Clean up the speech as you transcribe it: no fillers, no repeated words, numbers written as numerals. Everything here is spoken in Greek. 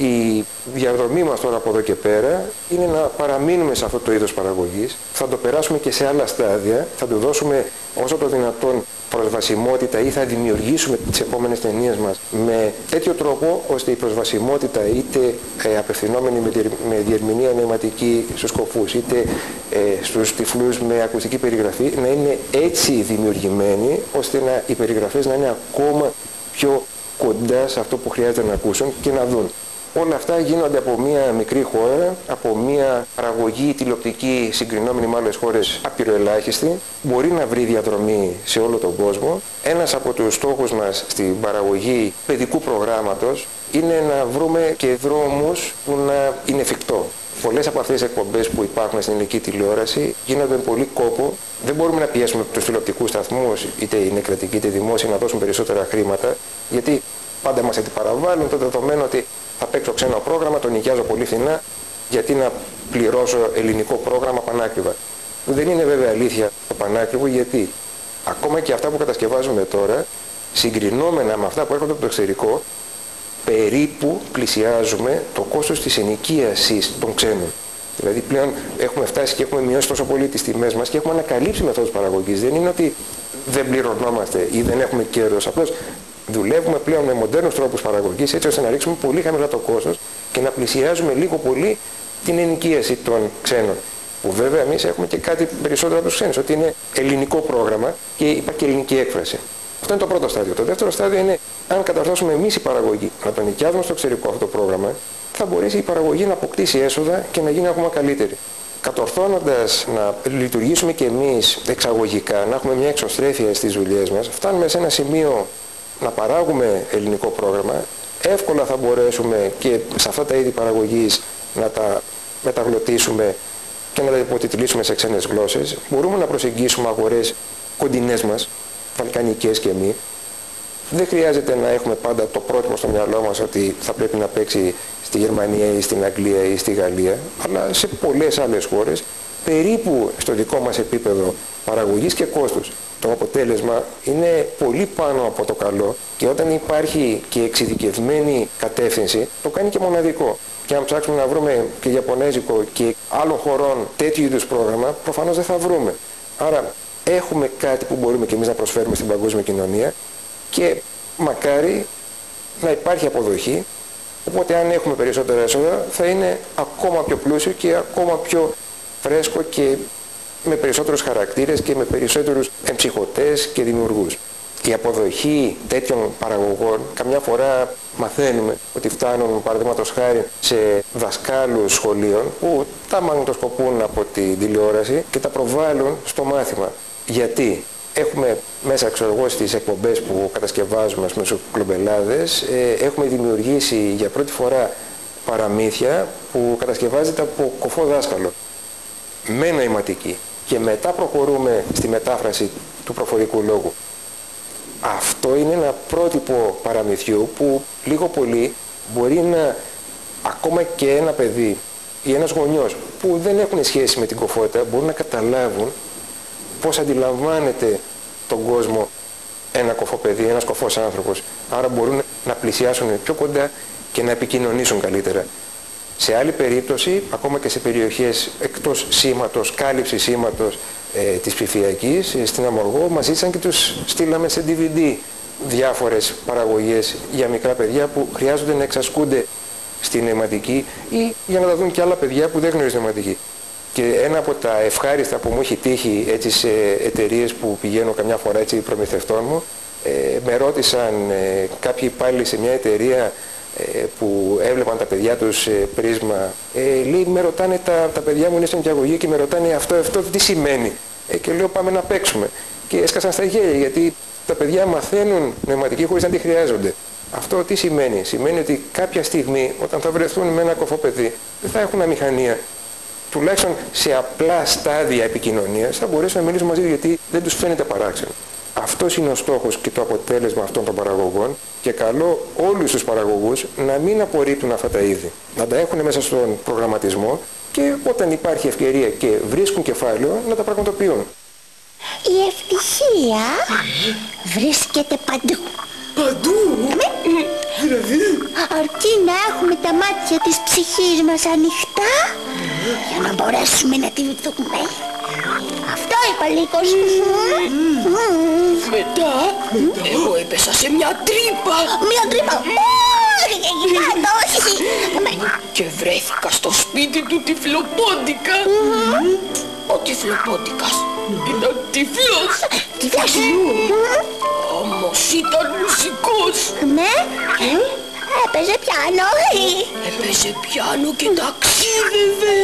Η διαδρομή μας τώρα από εδώ και πέρα είναι να παραμείνουμε σε αυτό το είδος παραγωγής, θα το περάσουμε και σε άλλα στάδια, θα του δώσουμε όσο το δυνατόν προσβασιμότητα ή θα δημιουργήσουμε τις επόμενες ταινίες μας με τέτοιο τρόπο ώστε η προσβασιμότητα είτε απευθυνόμενη με διερμηνία νοηματική στους κοφούς είτε στους τυφλούς με ακουστική περιγραφή να είναι έτσι δημιουργημένη ώστε οι περιγραφές να είναι ακόμα πιο κοντά σε αυτό που χρειάζεται να ακούσουν και να δουν. Όλα αυτά γίνονται από μια μικρή χώρα, από μια παραγωγή τηλεοπτική συγκρινόμενη με άλλες χώρες απειροελάχιστη. Μπορεί να βρει διαδρομή σε όλο τον κόσμο. Ένας από τους στόχους μας στην παραγωγή παιδικού προγράμματος είναι να βρούμε και δρόμους που να είναι εφικτό. Πολλές από αυτές τις εκπομπές που υπάρχουν στην ελληνική τηλεόραση γίνονται με πολύ κόπο. Δεν μπορούμε να πιέσουμε τους τηλεοπτικούς σταθμούς, είτε είναι κρατικοί είτε δημόσιοι, να δώσουν περισσότερα χρήματα, γιατί πάντα μας αντιπαραβάλλουν το δεδομένο ότι θα παίξω ξένο πρόγραμμα, το νοικιάζω πολύ φθηνά, γιατί να πληρώσω ελληνικό πρόγραμμα πανάκριβα. Δεν είναι βέβαια αλήθεια το πανάκριβο, γιατί ακόμα και αυτά που κατασκευάζουμε τώρα, συγκρινόμενα με αυτά που έρχονται από το εξωτερικό, περίπου πλησιάζουμε το κόστος της ενοικίασης των ξένων. Δηλαδή πλέον έχουμε φτάσει και έχουμε μειώσει τόσο πολύ τις τιμές μας και έχουμε ανακαλύψει μεθόδους παραγωγής. Δεν είναι ότι δεν πληρωνόμαστε ή δεν έχουμε κέρδος. Απλώς δουλεύουμε πλέον με μοντέρνους τρόπους παραγωγής έτσι ώστε να ρίξουμε πολύ χαμηλά το κόστος και να πλησιάζουμε λίγο πολύ την ενοικίαση των ξένων. Που βέβαια εμείς έχουμε και κάτι περισσότερο από τους ξένους, ότι είναι ελληνικό πρόγραμμα και υπάρχει και ελληνική έκφραση. Αυτό είναι το πρώτο στάδιο. Το δεύτερο στάδιο είναι αν καταρθώσουμε εμείς η παραγωγή να τον νοικιάζουμε στο εξωτερικό αυτό το πρόγραμμα, θα μπορέσει η παραγωγή να αποκτήσει έσοδα και να γίνει ακόμα καλύτερη. Κατορθώνοντας να λειτουργήσουμε και εμείς εξαγωγικά, να έχουμε μια εξωστρέφεια στις δουλειές μας, φτάνουμε σε ένα σημείο να παράγουμε ελληνικό πρόγραμμα, εύκολα θα μπορέσουμε και σε αυτά τα είδη παραγωγής να τα μεταγλωτήσουμε και να τα υποτιτλίσουμε σε ξένες γλώσσες. Μπορούμε να προσεγγίσουμε αγορές κοντινές μας, βαλκανικές και μη. Δεν χρειάζεται να έχουμε πάντα το πρότυπο στο μυαλό μας ότι θα πρέπει να παίξει στη Γερμανία ή στην Αγγλία ή στη Γαλλία, αλλά σε πολλές άλλες χώρες, περίπου στο δικό μας επίπεδο παραγωγής και κόστους. Το αποτέλεσμα είναι πολύ πάνω από το καλό και όταν υπάρχει και εξειδικευμένη κατεύθυνση, το κάνει και μοναδικό. Και αν ψάξουμε να βρούμε και ιαπωνέζικο και άλλων χωρών τέτοιου είδους πρόγραμμα, προφανώς δεν θα βρούμε. Άρα έχουμε κάτι που μπορούμε και εμείς να προσφέρουμε στην παγκόσμια κοινωνία και μακάρι να υπάρχει αποδοχή, οπότε αν έχουμε περισσότερα έσοδα θα είναι ακόμα πιο πλούσιο και ακόμα πιο φρέσκο και με περισσότερους χαρακτήρες και με περισσότερους εμψυχωτές και δημιουργούς. Η αποδοχή τέτοιων παραγωγών, καμιά φορά μαθαίνουμε ότι φτάνουν παραδείγματος χάρη σε δασκάλους σχολείων που τα μαγνητοσκοπούν από την τηλεόραση και τα προβάλλουν στο μάθημα. Γιατί έχουμε μέσα, ξέρω εγώ, στις εκπομπές που κατασκευάζουμε στους κλομπελάδες, έχουμε δημιουργήσει για πρώτη φορά παραμύθια που κατασκευάζεται από κοφό δάσκαλο με νοηματική και μετά προχωρούμε στη μετάφραση του προφορικού λόγου. Αυτό είναι ένα πρότυπο παραμυθιού που λίγο πολύ μπορεί να, ακόμα και ένα παιδί ή ένας γονιός που δεν έχουν σχέση με την κοφότητα, μπορούν να καταλάβουν πώς αντιλαμβάνεται τον κόσμο ένα κοφό παιδί, ένας κοφός άνθρωπος. Άρα μπορούν να πλησιάσουν πιο κοντά και να επικοινωνήσουν καλύτερα. Σε άλλη περίπτωση, ακόμα και σε περιοχές εκτός σήματος, κάλυψη σήματος της ψηφιακής, στην Αμοργό μας ζήτησαν και τους στείλαμε σε DVD διάφορες παραγωγές για μικρά παιδιά που χρειάζονται να εξασκούνται στη νοηματική ή για να τα δουν και άλλα παιδιά που δεν γνωρίζουν νοηματική. Και ένα από τα ευχάριστα που μου έχει τύχει έτσι σε εταιρείες που πηγαίνω καμιά φορά έτσι προμηθευτών μου, με ρώτησαν κάποιοι υπάλληλοι σε μια εταιρεία που έβλεπαν τα παιδιά τους πρίσμα, λέει, με ρωτάνε τα παιδιά μου είναι στην αγωγή και με ρωτάνε αυτό τι σημαίνει, και λέω πάμε να παίξουμε, και έσκασαν στα γέλια γιατί τα παιδιά μαθαίνουν νοηματική χωρίς να τη χρειάζονται. Αυτό τι σημαίνει? Σημαίνει ότι κάποια στιγμή όταν θα βρεθούν με ένα κοφό παιδί δεν θα έχουν αμηχανία, τουλάχιστον σε απλά στάδια επικοινωνίας θα μπορέσουν να μιλήσουν μαζί γιατί δεν τους φαίνεται παράξενο. Αυτός είναι ο στόχος και το αποτέλεσμα αυτών των παραγωγών και καλώ όλους τους παραγωγούς να μην απορρίπτουν αυτά τα είδη, να τα έχουν μέσα στον προγραμματισμό και όταν υπάρχει ευκαιρία και βρίσκουν κεφάλαιο να τα πραγματοποιούν. Η ευτυχία βρίσκεται παντού. Παντού? δηλαδή? Αρκεί να έχουμε τα μάτια της ψυχής μας ανοιχτά για να μπορέσουμε να τη δούμε. Αυτό είπα λίγο. Μετά, εγώ έπεσα σε μια τρύπα. Μια τρύπα. Και βρέθηκα στο σπίτι του Τυφλοπόντικα. Ο Τυφλοπόντικας ήταν τυφλός. Τυφλός. Όμως ήταν μουσικός. Ναι. Έπαιζε πιάνο. Έπαιζε πιάνο και ταξίδευε.